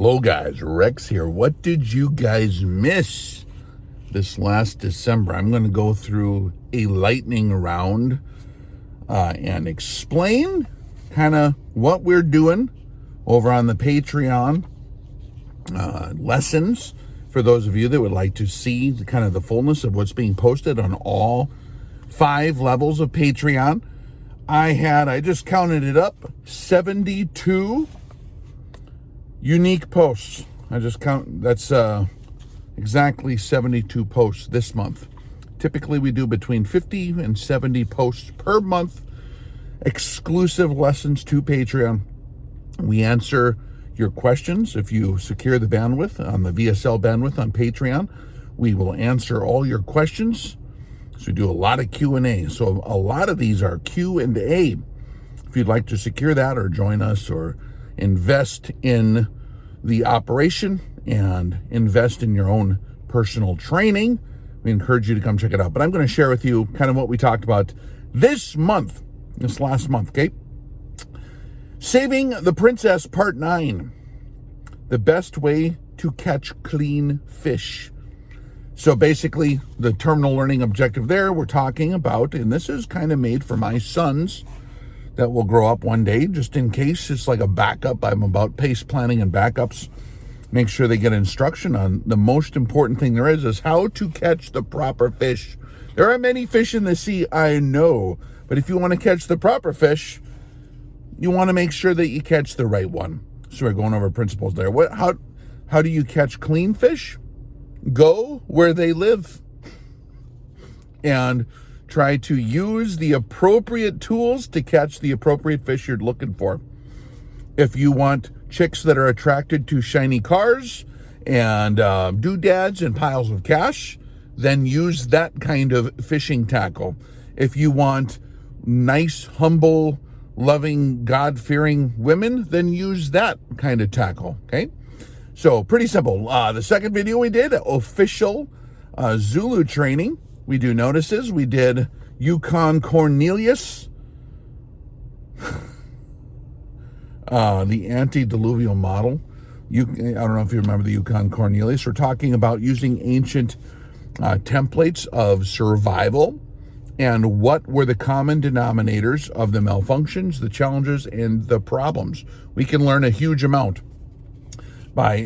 Hello guys, Rex here. What did you guys miss this last December? I'm going to go through a lightning round and explain kind of what we're doing over on the Patreon lessons for those of you that would like to see the kind of the fullness of what's being posted on all 5 levels of Patreon. I just counted it up, 72 unique posts. That's exactly 72 posts this month. Typically we do between 50 and 70 posts per month, exclusive lessons to Patreon. We answer your questions. If you secure the bandwidth on the VSL bandwidth on Patreon, we will answer all your questions. So we do a lot of Q&A. So a lot of these are Q&A. If you'd like to secure that or join us or invest in the operation and invest in your own personal training, we encourage you to come check it out. But I'm going to share with you kind of what we talked about this last month, okay? Saving the Princess Part 9, the best way to catch clean fish. So basically, the terminal learning objective there we're talking about, and this is kind of made for my sons that will grow up one day, just in case. It's like a backup. I'm about pace planning and backups. Make sure they get instruction on the most important thing there is how to catch the proper fish. There are many fish in the sea, I know, but if you want to catch the proper fish, you want to make sure that you catch the right one. So we're going over principles there. How do you catch clean fish? Go where they live and try to use the appropriate tools to catch the appropriate fish you're looking for. If you want chicks that are attracted to shiny cars and doodads and piles of cash, then use that kind of fishing tackle. If you want nice, humble, loving, God-fearing women, then use that kind of tackle, okay? So pretty simple. The second video we did, official Zulu training. We do notices. We did Yukon Cornelius, the antediluvial model. I don't know if you remember the Yukon Cornelius. We're talking about using ancient templates of survival and what were the common denominators of the malfunctions, the challenges, and the problems. We can learn a huge amount by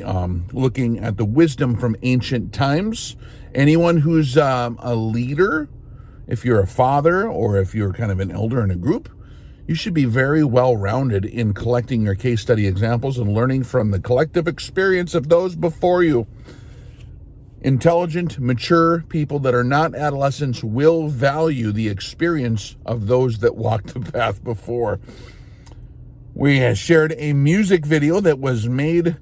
looking at the wisdom from ancient times. Anyone who's a leader, if you're a father or if you're kind of an elder in a group, you should be very well-rounded in collecting your case study examples and learning from the collective experience of those before you. Intelligent, mature people that are not adolescents will value the experience of those that walked the path before. We have shared a music video that was made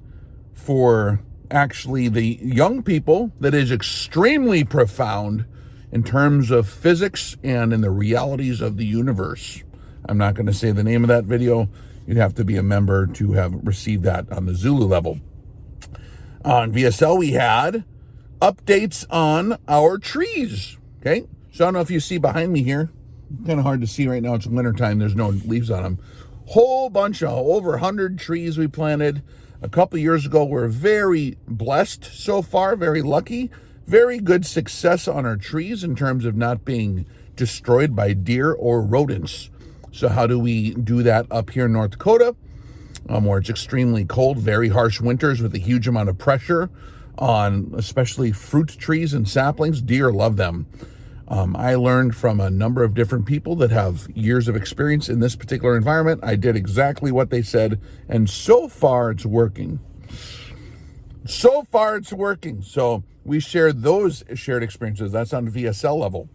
for actually the young people that is extremely profound in terms of physics and in the realities of the universe. I'm not going to say the name of that video. You'd have to be a member to have received that on the Zulu level. On VSL, we had updates on our trees, okay? So I don't know if you see behind me here. Kind of hard to see right now. It's wintertime. There's no leaves on them. Whole bunch of over 100 trees we planted a couple years ago. We're very blessed so far, very lucky, very good success on our trees in terms of not being destroyed by deer or rodents. So how do we do that up here in North Dakota, where it's extremely cold, very harsh winters with a huge amount of pressure on especially fruit trees and saplings? Deer love them. I learned from a number of different people that have years of experience in this particular environment. I did exactly what they said, and so far it's working. So we shared those shared experiences. That's on VSL level.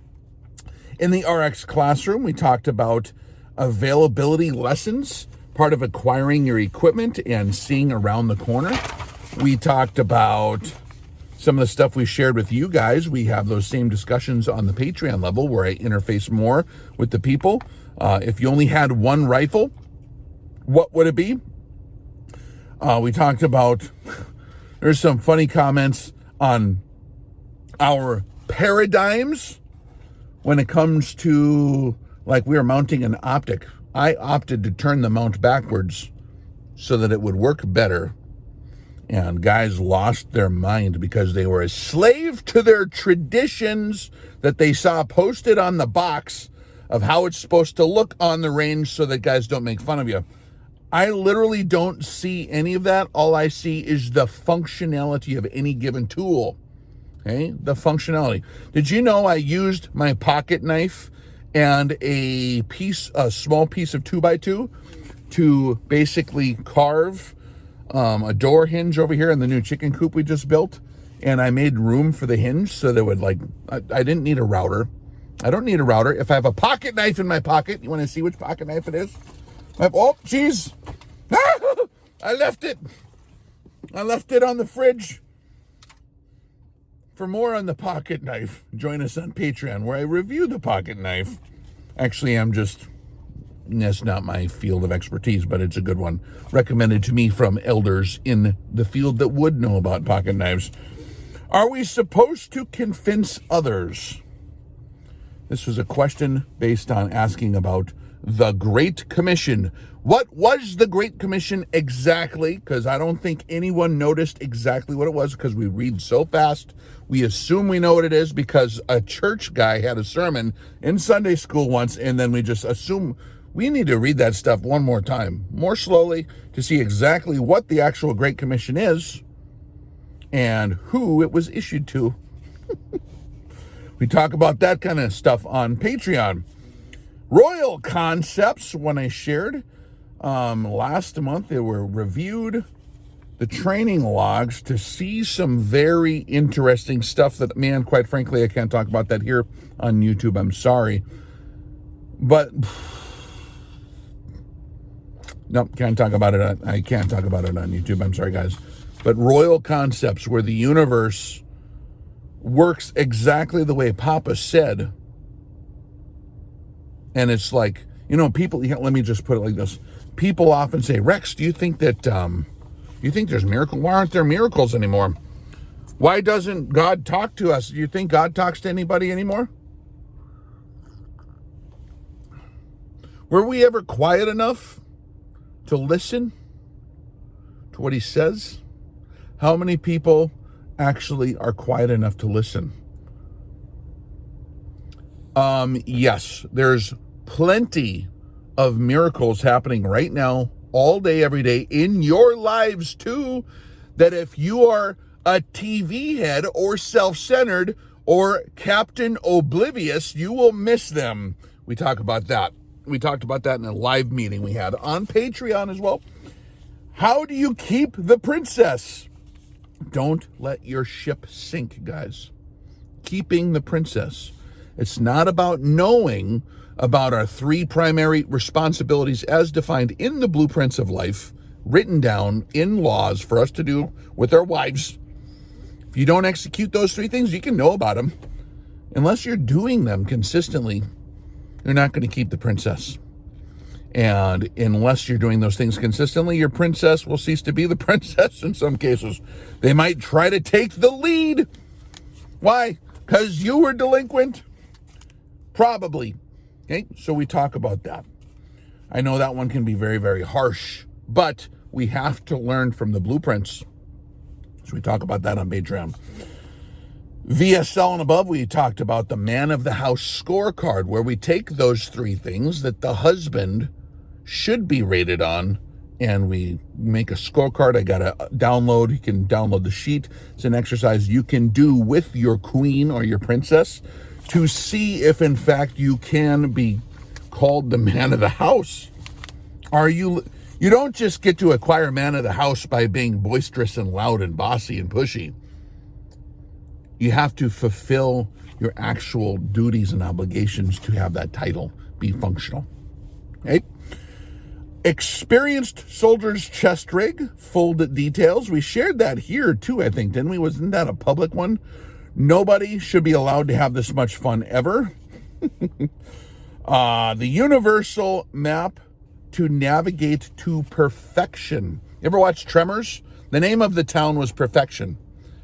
In the RX classroom, we talked about availability lessons, part of acquiring your equipment and seeing around the corner. We talked about some of the stuff we shared with you guys. We have those same discussions on the Patreon level where I interface more with the people. If you only had one rifle, what would it be? We talked about, there's some funny comments on our paradigms when it comes to, like, we were mounting an optic. I opted to turn the mount backwards so that it would work better. And guys lost their mind because they were a slave to their traditions that they saw posted on the box of how it's supposed to look on the range so that guys don't make fun of you. I literally don't see any of that. All I see is the functionality of any given tool. Okay, the functionality. Did you know I used my pocket knife and a small piece of 2x2 to basically carve a door hinge over here in the new chicken coop we just built, and I made room for the hinge so that it would I didn't need a router. I don't need a router. If I have a pocket knife in my pocket, you want to see which pocket knife it is? Oh, geez. I left it. I left it on the fridge. For more on the pocket knife, join us on Patreon where I review the pocket knife. Actually, that's not my field of expertise, but it's a good one. Recommended to me from elders in the field that would know about pocket knives. Are we supposed to convince others? This was a question based on asking about the Great Commission. What was the Great Commission exactly? Because I don't think anyone noticed exactly what it was because we read so fast. We assume we know what it is because a church guy had a sermon in Sunday school once, and then we just assume we need to read that stuff one more time, more slowly, to see exactly what the actual Great Commission is and who it was issued to. We talk about that kind of stuff on Patreon. Royal concepts, when I shared last month, they were reviewed, the training logs, to see some very interesting stuff that, man, quite frankly, I can't talk about that here on YouTube. I'm sorry. But, no, can't talk about it. I can't talk about it on YouTube. I'm sorry, guys. But royal concepts, where the universe works exactly the way Papa said. And it's like, people, let me just put it like this. People often say, Rex, do you think that, you think there's miracles? Why aren't there miracles anymore? Why doesn't God talk to us? Do you think God talks to anybody anymore? Were we ever quiet enough to listen to what he says? How many people actually are quiet enough to listen? Yes, there's plenty of miracles happening right now, all day, every day, in your lives too, that if you are a TV head or self-centered or Captain Oblivious, you will miss them. We talk about that. We talked about that in a live meeting we had on Patreon as well. How do you keep the princess? Don't let your ship sink, guys. Keeping the princess. It's not about knowing about our three primary responsibilities as defined in the blueprints of life, written down in laws for us to do with our wives. If you don't execute those three things, you can know about them. Unless you're doing them consistently, you're not going to keep the princess. And unless you're doing those things consistently, your princess will cease to be the princess in some cases. They might try to take the lead. Why? Because you were delinquent? Probably. Okay, so we talk about that. I know that one can be very, very harsh, but we have to learn from the blueprints. So we talk about that on Patreon. VSL and above, we talked about the man of the house scorecard, where we take those three things that the husband should be rated on, and we make a scorecard. I got a download. You can download the sheet. It's an exercise you can do with your queen or your princess to see if, in fact, you can be called the man of the house. You don't just get to acquire man of the house by being boisterous and loud and bossy and pushy. You have to fulfill your actual duties and obligations to have that title be functional. Okay? Experienced soldier's chest rig, folded details. We shared that here too, I think, didn't we? Wasn't that a public one? Nobody should be allowed to have this much fun ever. The universal map to navigate to perfection. You ever watch Tremors? The name of the town was Perfection.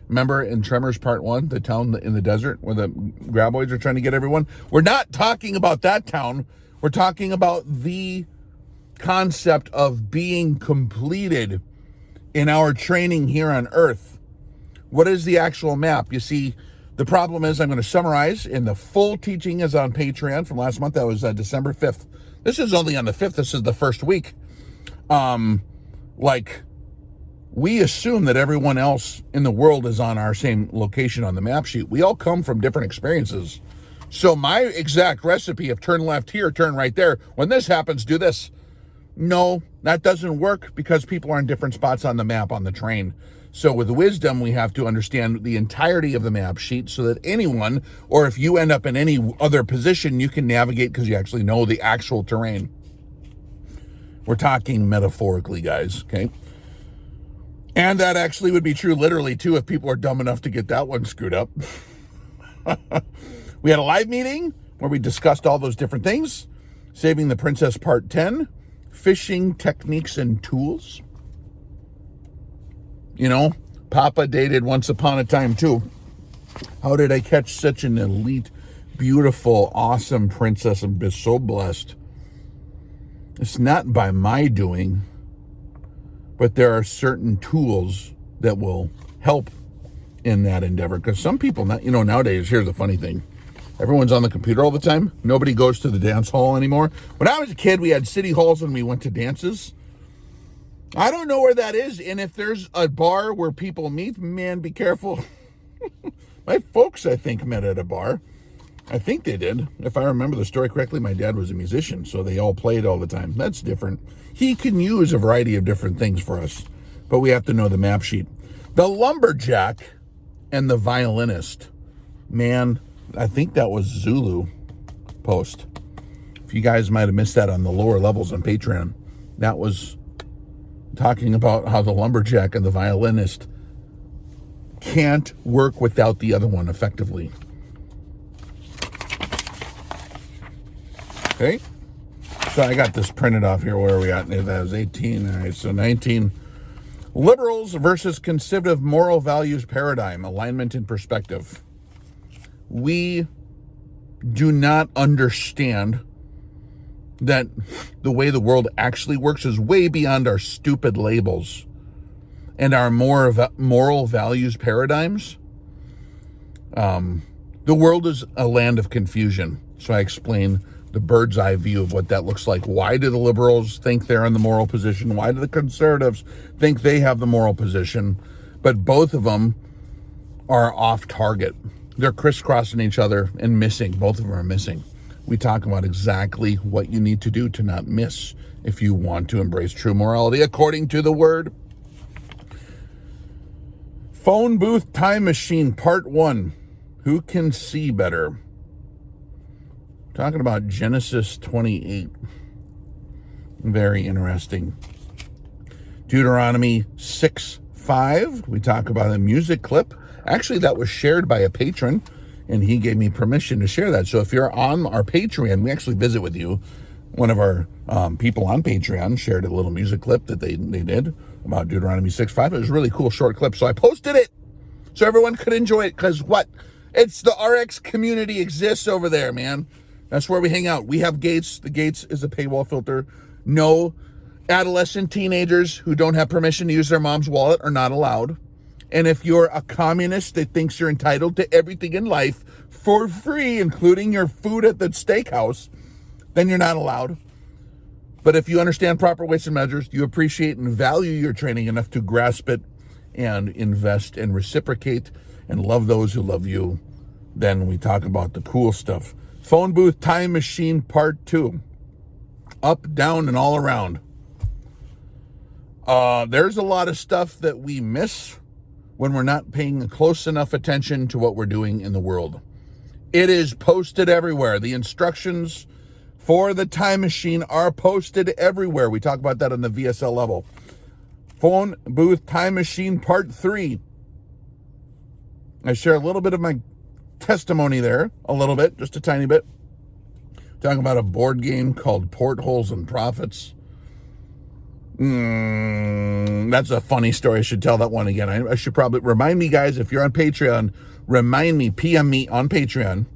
Remember in Tremors Part 1, the town in the desert where the graboids are trying to get everyone? We're not talking about that town. We're talking about the concept of being completed in our training here on Earth. What is the actual map? You see, the problem is I'm going to summarize, and the full teaching is on Patreon from last month. That was December 5th. This is only on the 5th. This is the first week. We assume that everyone else in the world is on our same location on the map sheet. We all come from different experiences. So my exact recipe of turn left here, turn right there, when this happens, do this. No, that doesn't work because people are in different spots on the map on the train. So with wisdom, we have to understand the entirety of the map sheet so that anyone, or if you end up in any other position, you can navigate because you actually know the actual terrain. We're talking metaphorically, guys, okay? And that actually would be true literally, too, if people are dumb enough to get that one screwed up. We had a live meeting where we discussed all those different things. Saving the Princess Part 10. Fishing techniques and tools. You know, Papa dated Once Upon a Time, too. How did I catch such an elite, beautiful, awesome princess and be so blessed? It's not by my doing, but there are certain tools that will help in that endeavor. Because some people, nowadays, here's the funny thing. Everyone's on the computer all the time. Nobody goes to the dance hall anymore. When I was a kid, we had city halls and we went to dances. I don't know where that is. And if there's a bar where people meet, man, be careful. My folks, I think, met at a bar. I think they did. If I remember the story correctly, my dad was a musician, so they all played all the time. That's different. He can use a variety of different things for us, but we have to know the map sheet. The lumberjack and the violinist. Man, I think that was Zulu post. If you guys might have missed that on the lower levels on Patreon, that was talking about how the lumberjack and the violinist can't work without the other one effectively. Okay, so I got this printed off here. Where are we at? That was 18. All right, so 19. Liberals versus conservative moral values paradigm, alignment and perspective. We do not understand that the way the world actually works is way beyond our stupid labels and our moral values paradigms. The world is a land of confusion. So I explain the bird's eye view of what that looks like. Why do the liberals think they're in the moral position? Why do the conservatives think they have the moral position? But both of them are off target. They're crisscrossing each other and missing. Both of them are missing. We talk about exactly what you need to do to not miss if you want to embrace true morality according to the word. Phone booth time machine part 1. Who can see better? Talking about Genesis 28. Very interesting. Deuteronomy 6:5. We talk about a music clip. Actually, that was shared by a patron, and he gave me permission to share that. So if you're on our Patreon, we actually visit with you. One of our people on Patreon shared a little music clip that they did about Deuteronomy 6:5. It was a really cool short clip. So I posted it so everyone could enjoy it. Because what? It's the RX community exists over there, man. That's where we hang out. We have gates. The gates is a paywall filter. No adolescent teenagers who don't have permission to use their mom's wallet are not allowed. And if you're a communist that thinks you're entitled to everything in life for free, including your food at the steakhouse, then you're not allowed. But if you understand proper weights and measures, you appreciate and value your training enough to grasp it and invest and reciprocate and love those who love you, then we talk about the cool stuff. Phone booth time machine part 2. Up, down, and all around. There's a lot of stuff that we miss when we're not paying close enough attention to what we're doing in the world. It is posted everywhere. The instructions for the time machine are posted everywhere. We talk about that on the VSL level. Phone booth time machine part 3. I share a little bit of my testimony there, a little bit, just a tiny bit. Talking about a board game called Portholes and Profits. That's a funny story. I should tell that one again. I should probably remind me, guys, if you're on Patreon, PM me on Patreon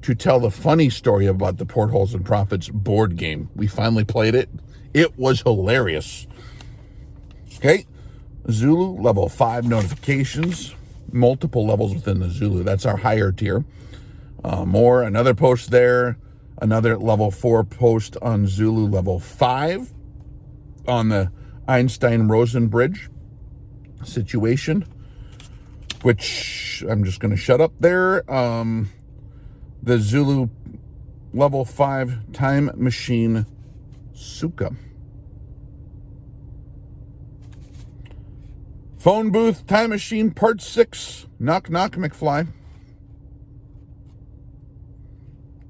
to tell the funny story about the Portholes and Profits board game. We finally played it. It was hilarious. Okay. Zulu level 5 notifications, multiple levels within the Zulu. That's our higher tier. Another post there, another level 4 post on Zulu level 5 on the Einstein-Rosen bridge situation, which I'm just going to shut up there. The Zulu level 5 time machine Suka. Phone booth time machine part 6. Knock knock McFly.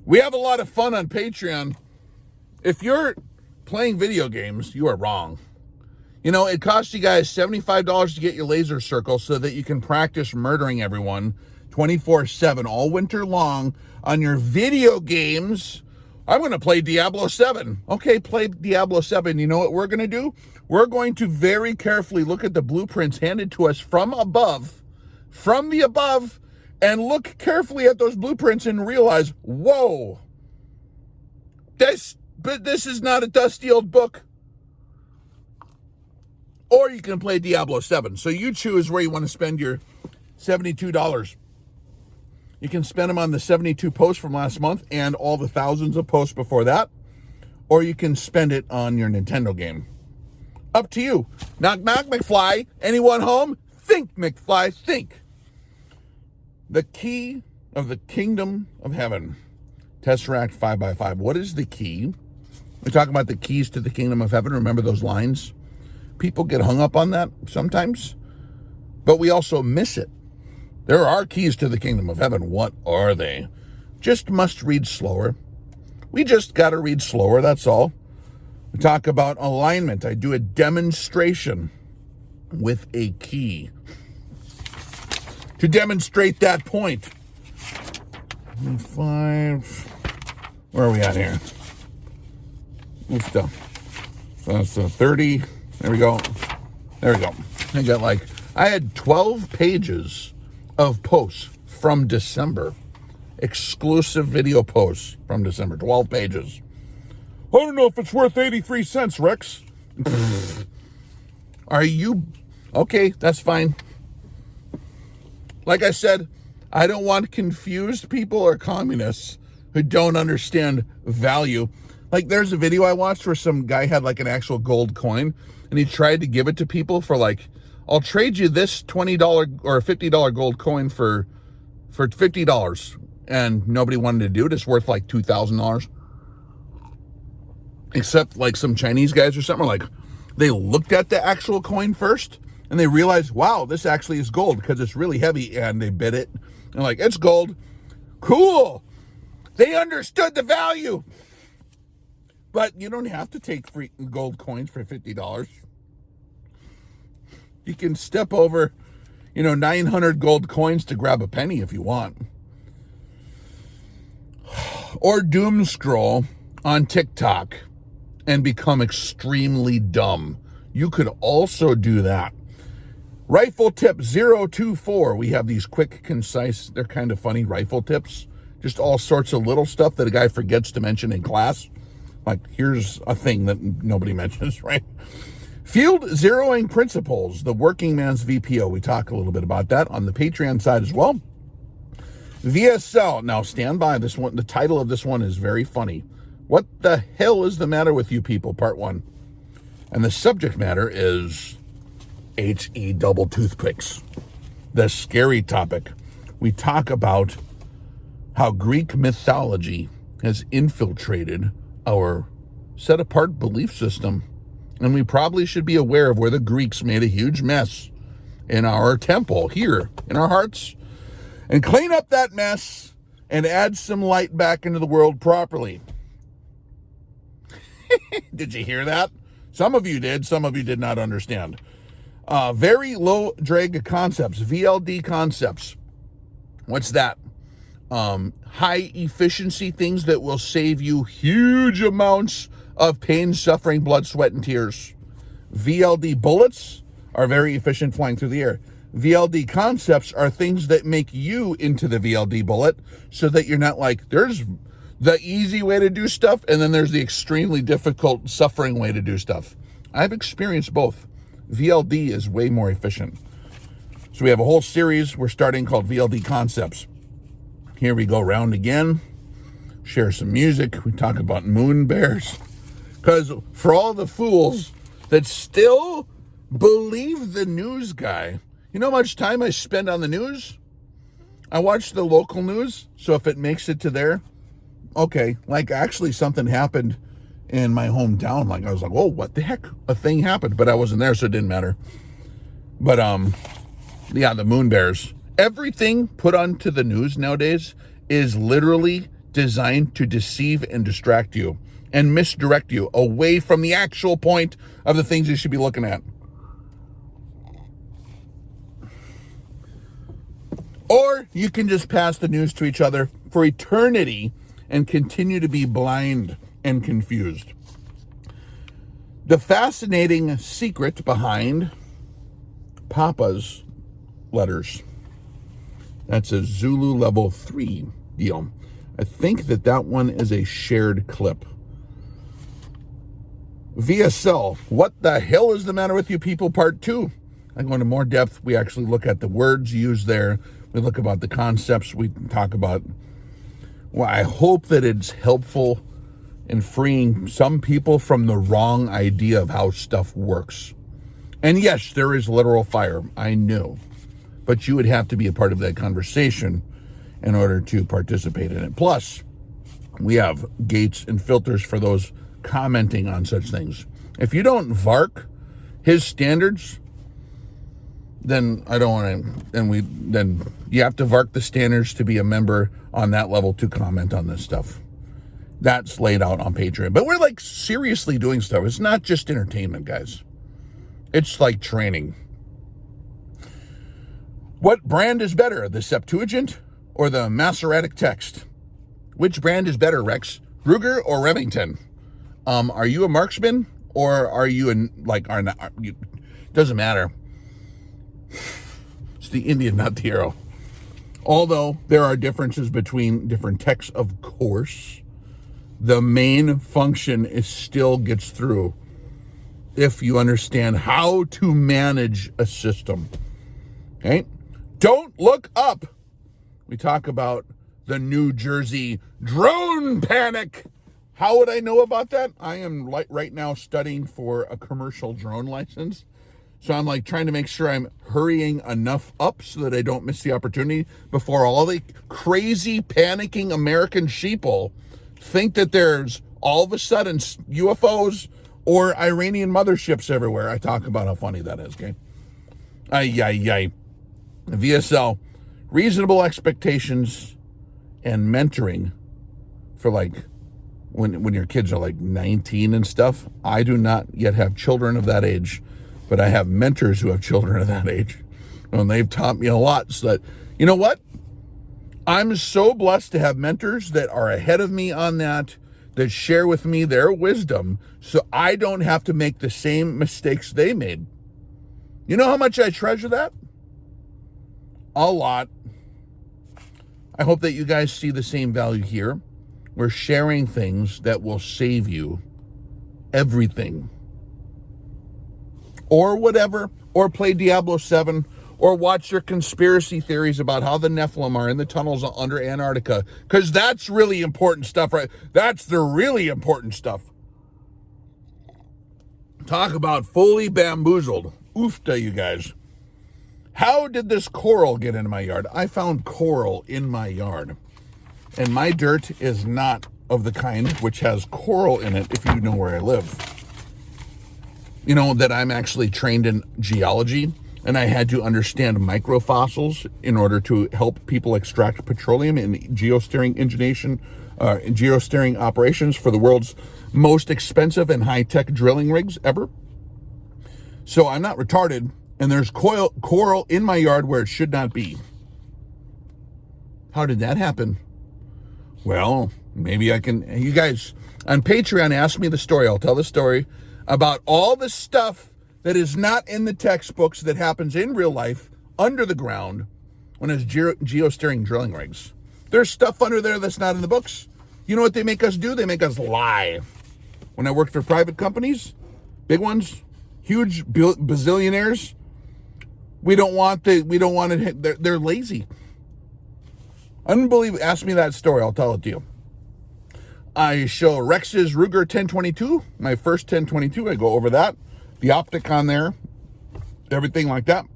We have a lot of fun on Patreon. If you're playing video games, you are wrong. You know, it costs you guys $75 to get your laser circle so that you can practice murdering everyone 24/7 all winter long on your video games. I'm going to play Diablo 7. Okay, play Diablo 7. You know what we're going to do? We're going to very carefully look at the blueprints handed to us from the above, and look carefully at those blueprints and realize, whoa, this is not a dusty old book. Or you can play Diablo 7. So you choose where you want to spend your $72. You can spend them on the 72 posts from last month and all the thousands of posts before that. Or you can spend it on your Nintendo game. Up to you. Knock, knock, McFly. Anyone home? Think, McFly, think. The key of the kingdom of heaven. Tesseract 5x5. What is the key? We talk about the keys to the kingdom of heaven. Remember those lines? People get hung up on that sometimes, but we also miss it. There are keys to the kingdom of heaven. What are they? Just must read slower. We just got to read slower, that's all. We talk about alignment. I do a demonstration with a key to demonstrate that point. 5. Where are we at here? Oof, so that's 30. There we go. I had 12 pages of posts from December. Exclusive video posts from December. 12 pages. I don't know if it's worth 83 cents, Rex. Are you? Okay, that's fine. Like I said, I don't want confused people or communists who don't understand value. Like, there's a video I watched where some guy had like an actual gold coin, and he tried to give it to people for like, I'll trade you this $20 or $50 gold coin for $50. And nobody wanted to do it. It's worth like $2,000. Except like some Chinese guys or something, like they looked at the actual coin first and they realized, wow, this actually is gold because it's really heavy, and they bid it. And like, it's gold. Cool. They understood the value. But you don't have to take free gold coins for $50. You can step over, 900 gold coins to grab a penny if you want. Or doom scroll on TikTok and become extremely dumb. You could also do that. Rifle tip 024. We have these quick, concise, they're kind of funny rifle tips. Just all sorts of little stuff that a guy forgets to mention in class. Like, here's a thing that nobody mentions, right? Field zeroing principles, the working man's VPO. We talk a little bit about that on the Patreon side as well. VSL. Now, stand by. This one. The title of this one is very funny. What the hell is the matter with you people? Part 1. And the subject matter is HE double toothpicks. The scary topic. We talk about how Greek mythology has infiltrated our set-apart belief system. And we probably should be aware of where the Greeks made a huge mess in our temple here, in our hearts. And clean up that mess and add some light back into the world properly. Did you hear that? Some of you did. Some of you did not understand. Very low drag concepts, VLD concepts. What's that? High efficiency things that will save you huge amounts of pain, suffering, blood, sweat, and tears. VLD bullets are very efficient flying through the air. VLD concepts are things that make you into the VLD bullet so that you're not like, there's the easy way to do stuff, and then there's the extremely difficult, suffering way to do stuff. I've experienced both. VLD is way more efficient. So we have a whole series we're starting called VLD Concepts. Here we go round again, share some music. We talk about moon bears. Because for all the fools that still believe the news guy, you know how much time I spend on the news? I watch the local news, so if it makes it to there, okay, like actually something happened in my hometown. Like I was like, whoa, what the heck? A thing happened, but I wasn't there, so it didn't matter. But yeah, the moon bears. Everything put onto the news nowadays is literally designed to deceive and distract you and misdirect you away from the actual point of the things you should be looking at. Or you can just pass the news to each other for eternity and continue to be blind and confused. The fascinating secret behind Papa's letters. That's a Zulu level 3 deal. I think that one is a shared clip. VSL, what the hell is the matter with you people? Part 2. I go into more depth. We actually look at the words used there. We look about the concepts. We talk about, well, I hope that it's helpful in freeing some people from the wrong idea of how stuff works. And yes, there is literal fire. I know. But you would have to be a part of that conversation in order to participate in it. Plus, we have gates and filters for those commenting on such things. If you don't VARC his standards, then I don't want to, then you have to VARC the standards to be a member on that level to comment on this stuff. That's laid out on Patreon. But we're like seriously doing stuff. It's not just entertainment, guys. It's like training. What brand is better, the Septuagint or the Masoretic text? Which brand is better, Rex? Ruger or Remington? Are you a marksman or are you doesn't matter. It's the Indian, not the hero. Although there are differences between different texts, of course, the main function is still gets through if you understand how to manage a system. Okay? Don't look up. We talk about the New Jersey drone panic. How would I know about that? I am right now studying for a commercial drone license. So I'm like trying to make sure I'm hurrying enough up so that I don't miss the opportunity before all the crazy panicking American sheeple think that there's all of a sudden UFOs or Iranian motherships everywhere. I talk about how funny that is, okay? VSL, reasonable expectations and mentoring for like when your kids are like 19 and stuff. I do not yet have children of that age, but I have mentors who have children of that age. And they've taught me a lot so that, you know what? I'm so blessed to have mentors that are ahead of me on that share with me their wisdom so I don't have to make the same mistakes they made. You know how much I treasure that? A lot. I hope that you guys see the same value here. We're sharing things that will save you everything. Or whatever, or play Diablo 7, or watch your conspiracy theories about how the Nephilim are in the tunnels under Antarctica, because that's really important stuff, right? That's the really important stuff. Talk about fully bamboozled. Oofta, you guys. How did this coral get into my yard? I found coral in my yard, and my dirt is not of the kind which has coral in it, if you know where I live. You know that I'm actually trained in geology, and I had to understand microfossils in order to help people extract petroleum in geosteering geosteering operations for the world's most expensive and high-tech drilling rigs ever. So I'm not retarded, and there's coral in my yard where it should not be. How did that happen? Well, maybe I can, you guys on Patreon ask me the story. I'll tell the story about all the stuff that is not in the textbooks that happens in real life under the ground when it's geosteering drilling rigs. There's stuff under there that's not in the books. You know what they make us do? They make us lie. When I worked for private companies, big ones, huge bazillionaires. We don't want it. They're lazy. Unbelievable. Ask me that story. I'll tell it to you. I show Rex's Ruger 1022, my first 1022. I go over that, the optic on there, everything like that.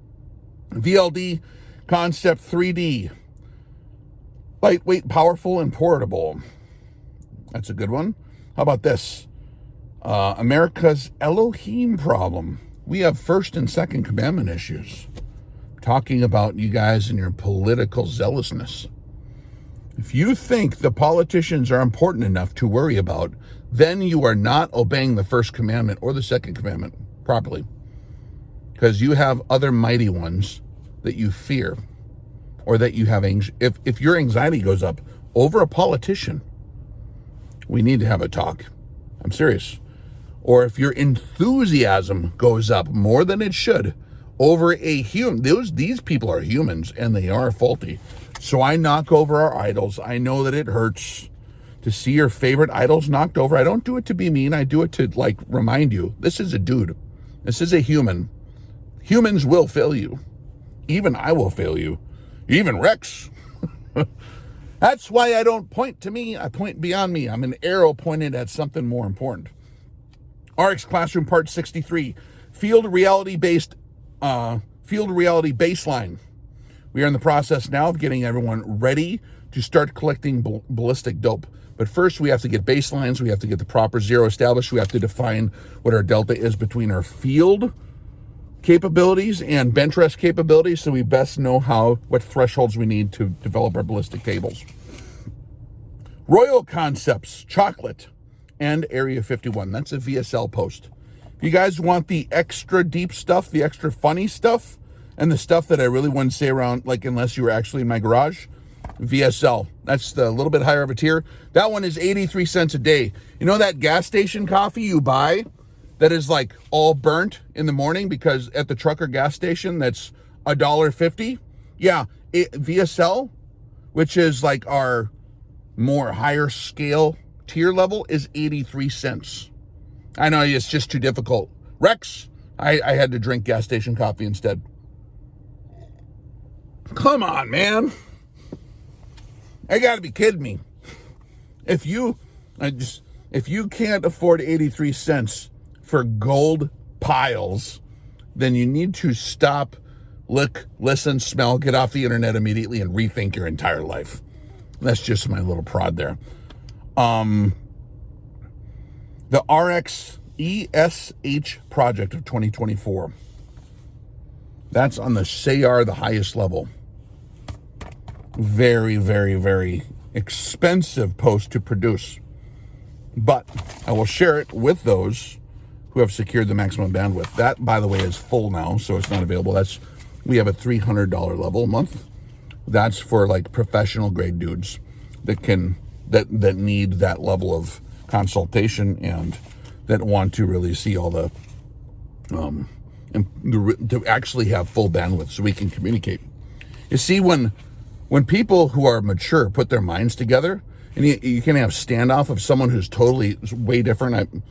VLD Concept 3D. Lightweight, powerful, and portable. That's a good one. How about this? America's Elohim problem. We have first and second commandment issues. Talking about you guys and your political zealousness. If you think the politicians are important enough to worry about, then you are not obeying the first commandment or the second commandment properly. Because you have other mighty ones that you fear, or that you have if your anxiety goes up over a politician, we need to have a talk. I'm serious. Or if your enthusiasm goes up more than it should over a human, these people are humans and they are faulty. So I knock over our idols. I know that it hurts to see your favorite idols knocked over. I don't do it to be mean. I do it to remind you, this is a dude. This is a human. Humans will fail you. Even I will fail you. Even Rex. That's why I don't point to me. I point beyond me. I'm an arrow pointed at something more important. RX Classroom Part 63. Field reality baseline. We are in the process now of getting everyone ready to start collecting ballistic dope. But first, we have to get baselines. We have to get the proper zero established. We have to define what our delta is between our field capabilities and bench rest capabilities, so we best know what thresholds we need to develop our ballistic tables. Royal Concepts, Chocolate, and Area 51. That's a VSL post. If you guys want the extra deep stuff, the extra funny stuff, and the stuff that I really wouldn't say around, unless you were actually in my garage, VSL. That's the little bit higher of a tier. That one is 83 cents a day. You know that gas station coffee you buy that is all burnt in the morning because at the trucker gas station that's $1.50? Yeah, VSL, which is our more higher scale tier level, is 83 cents. I know it's just too difficult. Rex, I had to drink gas station coffee instead. Come on, man. I gotta be kidding me. If you can't afford 83 cents for gold piles, then you need to stop, look, listen, smell, get off the internet immediately and rethink your entire life. That's just my little prod there. The RX ESH project of 2024. That's on the SAR, the highest level. Very, very, very expensive post to produce. But I will share it with those who have secured the maximum bandwidth. That, by the way, is full now, so it's not available. We have a $300 level a month. That's for professional grade dudes that need that level of consultation and that want to really see all the to actually have full bandwidth so we can communicate. You see, when people who are mature put their minds together, and you can have standoff of someone who's totally way different,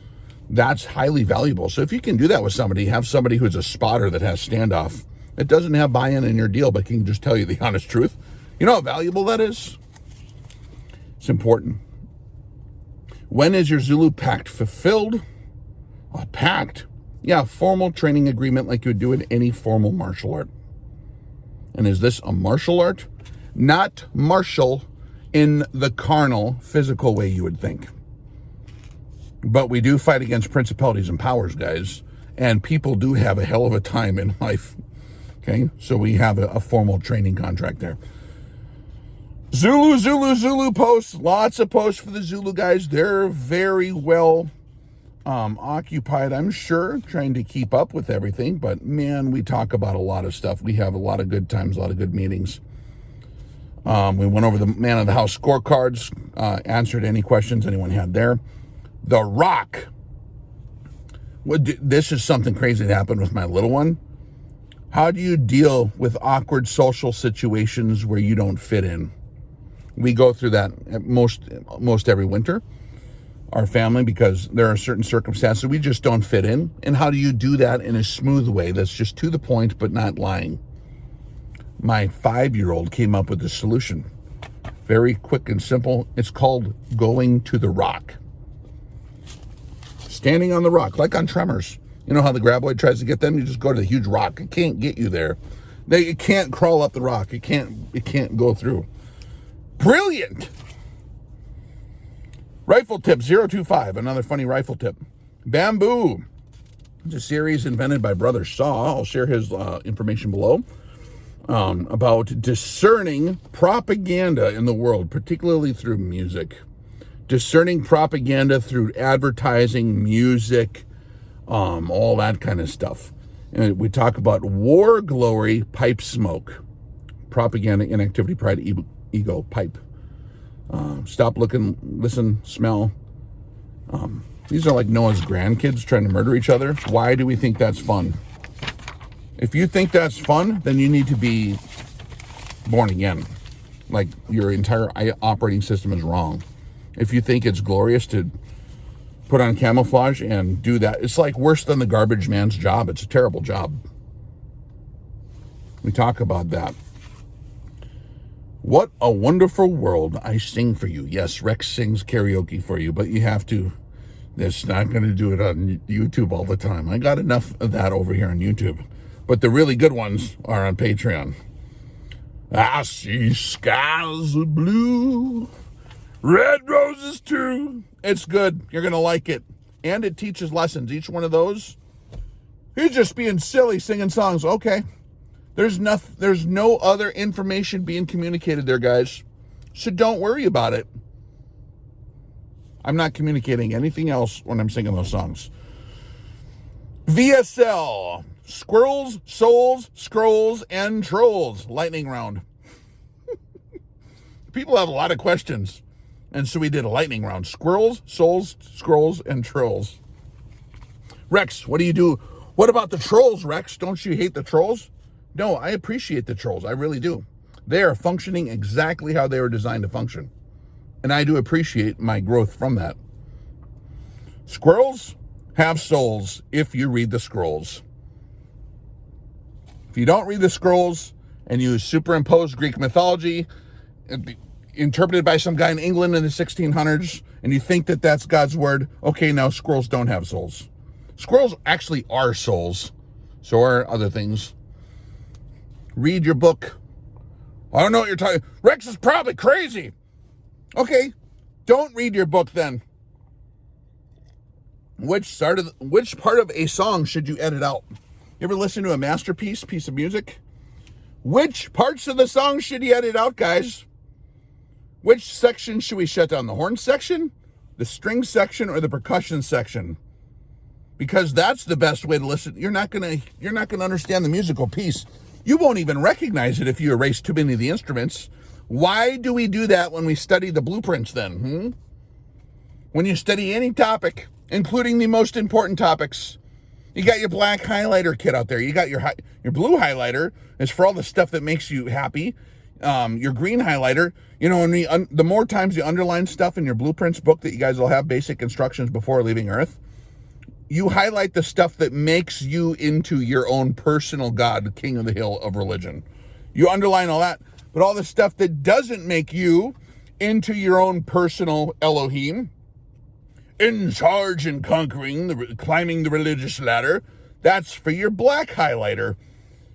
that's highly valuable. So if you can do that with somebody, have somebody who's a spotter that has standoff, that doesn't have buy-in in your deal, but can just tell you the honest truth. You know how valuable that is? It's important. When is your Zulu pact fulfilled? A pact? Yeah, formal training agreement like you would do in any formal martial art. And is this a martial art? Not martial in the carnal, physical way you would think. But we do fight against principalities and powers, guys. And people do have a hell of a time in life. Okay? So we have a formal training contract there. Zulu posts. Lots of posts for the Zulu guys. They're very well occupied, I'm sure, trying to keep up with everything. But, man, we talk about a lot of stuff. We have a lot of good times, a lot of good meetings. We went over the man of the house scorecards, answered any questions anyone had there. The Rock. This is something crazy that happened with my little one. How do you deal with awkward social situations where you don't fit in? We go through that at most every winter. our family because there are certain circumstances we just don't fit in. And how do you do that in a smooth way that's just to the point but not lying? My 5-year-old came up with a solution. Very quick and simple. It's called going to the rock. Standing on the rock, like on Tremors. You know how the graboid tries to get them? You just go to the huge rock. It can't get you there. It can't crawl up the rock. It can't go through. Brilliant! Rifle tip 025, another funny rifle tip. Bamboo. It's a series invented by Brother Saw. I'll share his information below. About discerning propaganda in the world, particularly through music. Discerning propaganda through advertising, music, all that kind of stuff. And we talk about war, glory, pipe smoke, propaganda, inactivity, pride, ego, pipe. Stop, looking, listen, smell. These are like Noah's grandkids trying to murder each other. Why do we think that's fun? If you think that's fun, then you need to be born again. Like your entire operating system is wrong. If you think it's glorious to put on camouflage and do that, it's like worse than the garbage man's job. It's a terrible job. We talk about that. What a wonderful world I sing for you. Yes, Rex sings karaoke for you, but you have to. That's not going to do it on YouTube all the time. I got enough of that over here on YouTube. But the really good ones are on Patreon. I see skies of blue, red roses too. It's good. You're going to like it. And it teaches lessons. Each one of those, he's just being silly singing songs. Okay. There's no other information being communicated there, guys. So don't worry about it. I'm not communicating anything else when I'm singing those songs. VSL. Squirrels, souls, scrolls, and trolls. Lightning round. People have a lot of questions. And so we did a lightning round. Squirrels, souls, scrolls, and trolls. Rex, what do you do? What about the trolls, Rex? Don't you hate the trolls? No, I appreciate the trolls. I really do. They are functioning exactly how they were designed to function. And I do appreciate my growth from that. Squirrels have souls if you read the scrolls. If you don't read the scrolls and you superimpose Greek mythology interpreted by some guy in England in the 1600s and you think that that's God's word, okay, now squirrels don't have souls. Squirrels actually are souls. So are other things. Read your book. I don't know what you're talking. Rex is probably crazy. Okay, don't read your book then. Which part of a song should you edit out? You ever listen to a masterpiece, piece of music? Which parts of the song should you edit out, guys? Which section should we shut down? The horn section, the string section, or the percussion section? Because that's the best way to listen. You're not gonna understand the musical piece. You won't even recognize it if you erase too many of the instruments. Why do we do that when we study the blueprints then? When you study any topic, including the most important topics, you got your black highlighter kit out there. You got your blue highlighter is for all the stuff that makes you happy. Your green highlighter, the more times you underline stuff in your blueprints book that you guys will have basic instructions before leaving Earth, you highlight the stuff that makes you into your own personal God, king of the hill of religion. You underline all that, but all the stuff that doesn't make you into your own personal Elohim, in charge and conquering, climbing the religious ladder, that's for your black highlighter.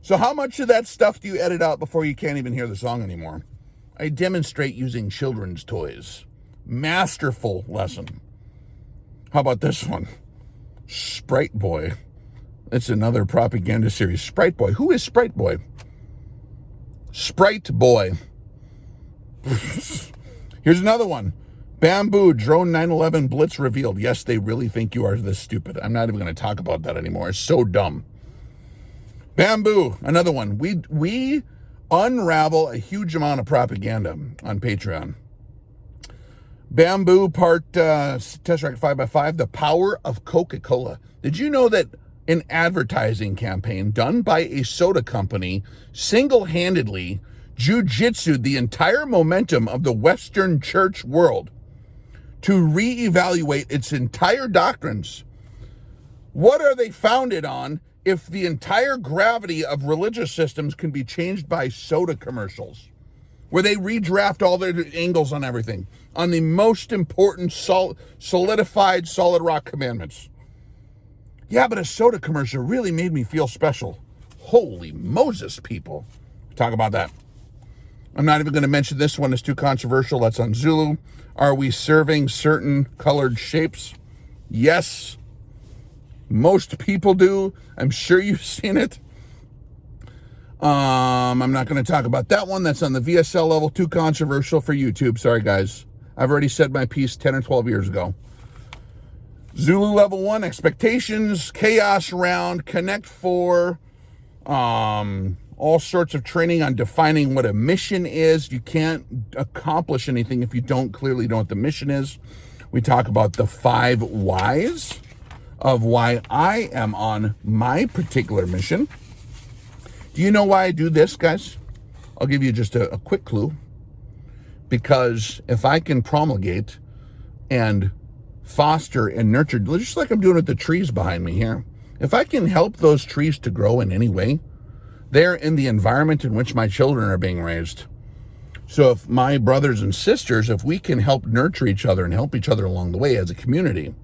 So how much of that stuff do you edit out before you can't even hear the song anymore? I demonstrate using children's toys. Masterful lesson. How about this one? Sprite Boy. It's another propaganda series. Sprite Boy. Who is Sprite Boy? Sprite Boy. Here's another one. Bamboo, drone 911 blitz revealed. Yes, they really think you are this stupid. I'm not even going to talk about that anymore. It's so dumb. Bamboo, another one. We unravel a huge amount of propaganda on Patreon. Bamboo part TESSERACT5X5, the power of Coca-Cola. Did you know that an advertising campaign done by a soda company single-handedly jujitsu'd the entire momentum of the Western church world to reevaluate its entire doctrines. What are they founded on if the entire gravity of religious systems can be changed by soda commercials, where they redraft all their angles on everything, on the most important solidified solid rock commandments? Yeah, but a soda commercial really made me feel special. Holy Moses, people. Talk about that. I'm not even going to mention this one. It's too controversial. That's on Zulu. Are we serving certain colored shapes? Yes. Most people do. I'm sure you've seen it. I'm not going to talk about that one. That's on the VSL level. Too controversial for YouTube. Sorry, guys. I've already said my piece 10 or 12 years ago. Zulu level 1, expectations, chaos round, connect 4, all sorts of training on defining what a mission is. You can't accomplish anything if you don't clearly know what the mission is. We talk about the 5 whys of why I am on my particular mission. Do you know why I do this, guys? I'll give you just a quick clue. Because if I can promulgate and foster and nurture, just like I'm doing with the trees behind me here, if I can help those trees to grow in any way, they're in the environment in which my children are being raised. So if my brothers and sisters, if we can help nurture each other and help each other along the way as a community,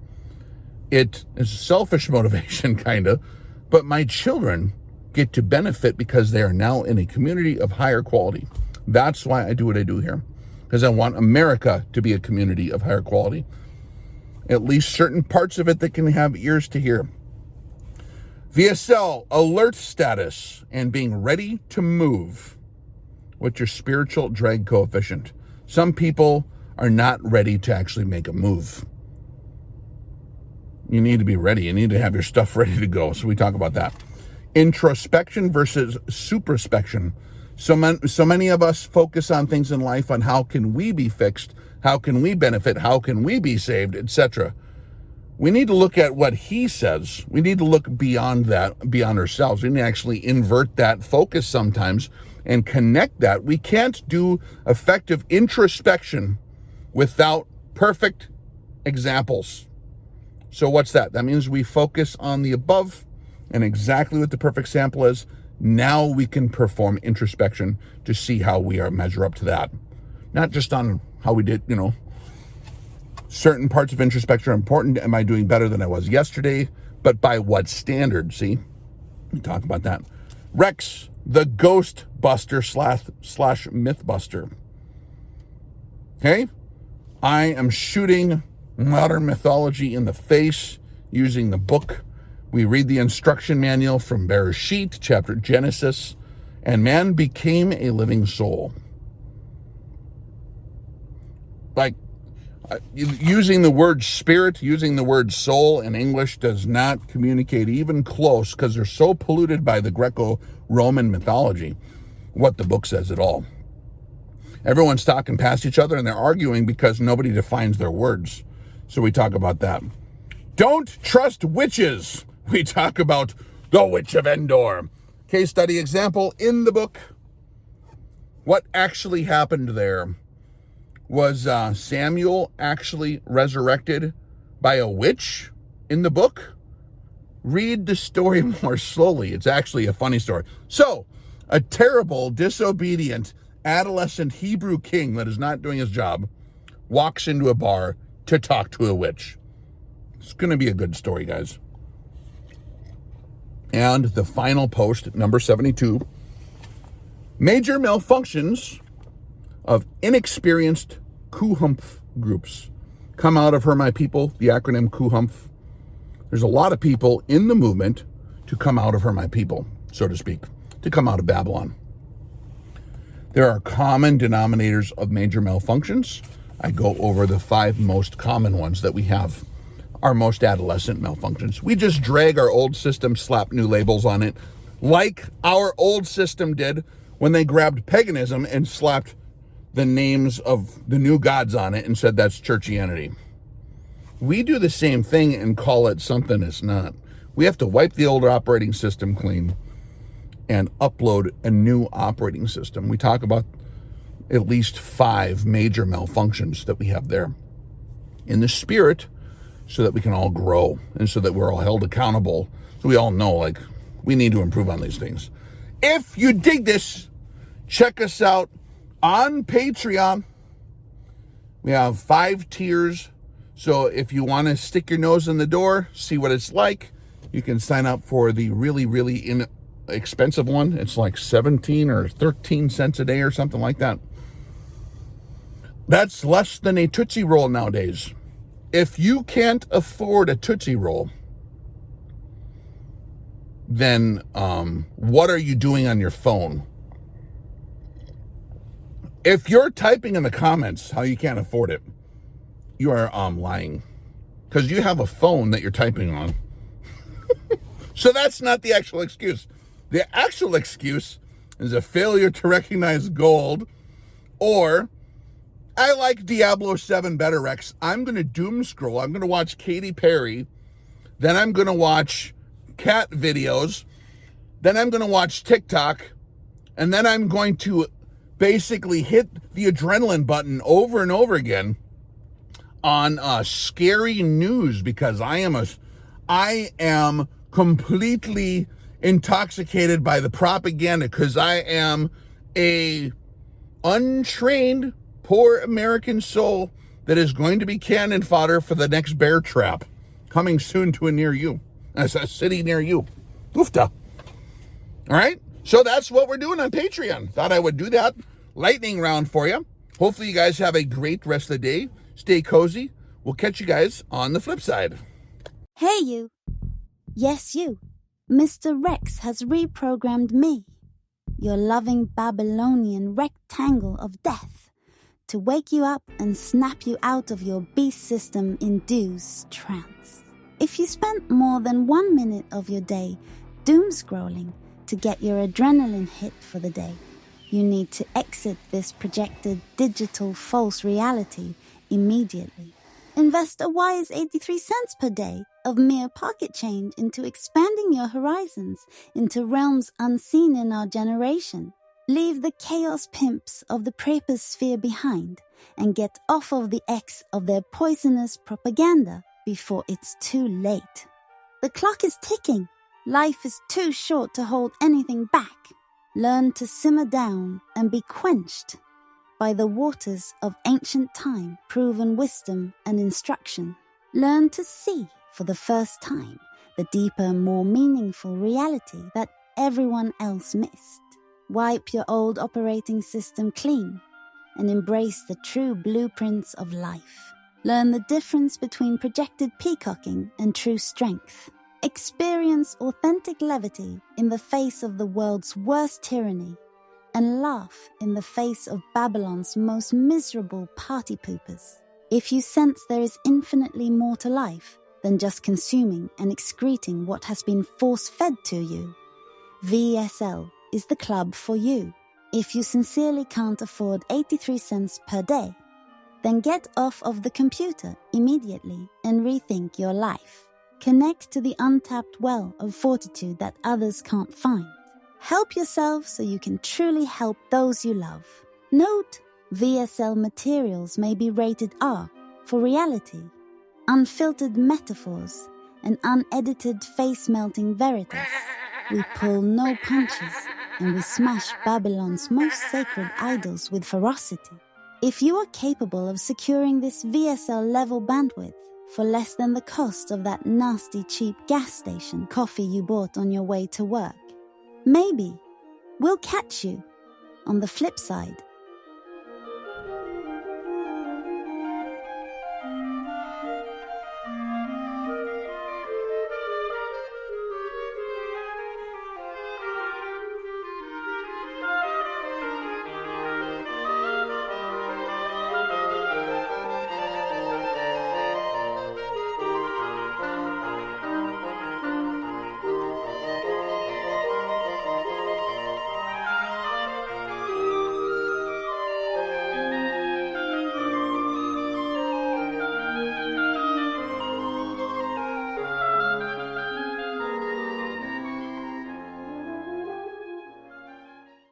it is selfish motivation, kind of, but my children get to benefit because they are now in a community of higher quality. That's why I do what I do here, because I want America to be a community of higher quality. At least certain parts of it that can have ears to hear. VSL, alert status and being ready to move. What's your spiritual drag coefficient? Some people are not ready to actually make a move. You need to be ready. You need to have your stuff ready to go. So we talk about that. Introspection versus supraspection. So many of us focus on things in life on how can we be fixed, how can we benefit, how can we be saved, etc. We need to look at what he says. We need to look beyond that, beyond ourselves. We need to actually invert that focus sometimes and connect that. We can't do effective introspection without perfect examples. So what's that? That means we focus on the above and exactly what the perfect sample is. Now we can perform introspection to see how we are measure up to that. Not just on how we did, certain parts of introspection are important. Am I doing better than I was yesterday? But by what standard? See, we talk about that. Rex, the ghost buster slash myth buster. Okay. I am shooting modern mythology in the face using the book. We read the instruction manual from Bereshit, chapter Genesis, and man became a living soul. Like, using the word spirit, using the word soul in English does not communicate even close, because they're so polluted by the Greco-Roman mythology, what the book says at all. Everyone's talking past each other and they're arguing because nobody defines their words. So we talk about that. Don't trust witches. We talk about the Witch of Endor. Case study example in the book. What actually happened there? Was Samuel actually resurrected by a witch in the book? Read the story more slowly. It's actually a funny story. So, a terrible, disobedient, adolescent Hebrew king that is not doing his job walks into a bar to talk to a witch. It's going to be a good story, guys. And the final post, number 72, major malfunctions of inexperienced C.O.O.H.M.P groups come out of Her My People, the acronym C.O.O.H.M.P. There's a lot of people in the movement to come out of Her My People, so to speak, to come out of Babylon. There are common denominators of major malfunctions. I go over the 5 most common ones that we have. Our most adolescent malfunctions. We just drag our old system, slap new labels on it, like our old system did when they grabbed paganism and slapped the names of the new gods on it and said that's churchianity. We do the same thing and call it something it's not. We have to wipe the old operating system clean and upload a new operating system. We talk about at least 5 major malfunctions that we have there. in the spirit so that we can all grow and so that we're all held accountable. So we all know, like, we need to improve on these things. If you dig this, check us out on Patreon. We have 5 tiers. So if you want to stick your nose in the door, see what it's like, you can sign up for the really, really inexpensive one. It's like 17 or 13 cents a day or something like that. That's less than a Tootsie Roll nowadays. If you can't afford a Tootsie Roll, then what are you doing on your phone? If you're typing in the comments how you can't afford it, you are lying, because you have a phone that you're typing on. So that's not the actual excuse. The actual excuse is a failure to recognize gold, or I like Diablo 7 better, Rex. I'm going to doom scroll. I'm going to watch Katy Perry. Then I'm going to watch cat videos. Then I'm going to watch TikTok. And then I'm going to basically hit the adrenaline button over and over again on scary news, because I am completely intoxicated by the propaganda, because I am a untrained poor American soul that is going to be cannon fodder for the next bear trap coming soon to a city near you. Oofta. All right, so that's what we're doing on Patreon. Thought I would do that lightning round for you. Hopefully you guys have a great rest of the day. Stay cozy. We'll catch you guys on the flip side. Hey, you. Yes, you. Mr. Rex has reprogrammed me, your loving Babylonian rectangle of death, to wake you up and snap you out of your beast system-induced trance. If you spent more than 1 minute of your day doom scrolling to get your adrenaline hit for the day, you need to exit this projected digital false reality immediately. Invest a wise 83 cents per day of mere pocket change into expanding your horizons into realms unseen in our generation. Leave the chaos pimps of the praposphere behind and get off of the X of their poisonous propaganda before it's too late. The clock is ticking. Life is too short to hold anything back. Learn to simmer down and be quenched by the waters of ancient time, proven wisdom and instruction. Learn to see for the first time the deeper, more meaningful reality that everyone else missed. Wipe your old operating system clean and embrace the true blueprints of life. Learn the difference between projected peacocking and true strength. Experience authentic levity in the face of the world's worst tyranny, and laugh in the face of Babylon's most miserable party poopers. If you sense there is infinitely more to life than just consuming and excreting what has been force-fed to you, VSL is the club for you. If you sincerely can't afford 83 cents per day, then get off of the computer immediately and rethink your life. Connect to the untapped well of fortitude that others can't find. Help yourself so you can truly help those you love. Note, VSL materials may be rated R for reality, unfiltered metaphors, and unedited face-melting veritas. We pull no punches, and we smash Babylon's most sacred idols with ferocity. If you are capable of securing this VSL level bandwidth for less than the cost of that nasty cheap gas station coffee you bought on your way to work, maybe we'll catch you on the flip side.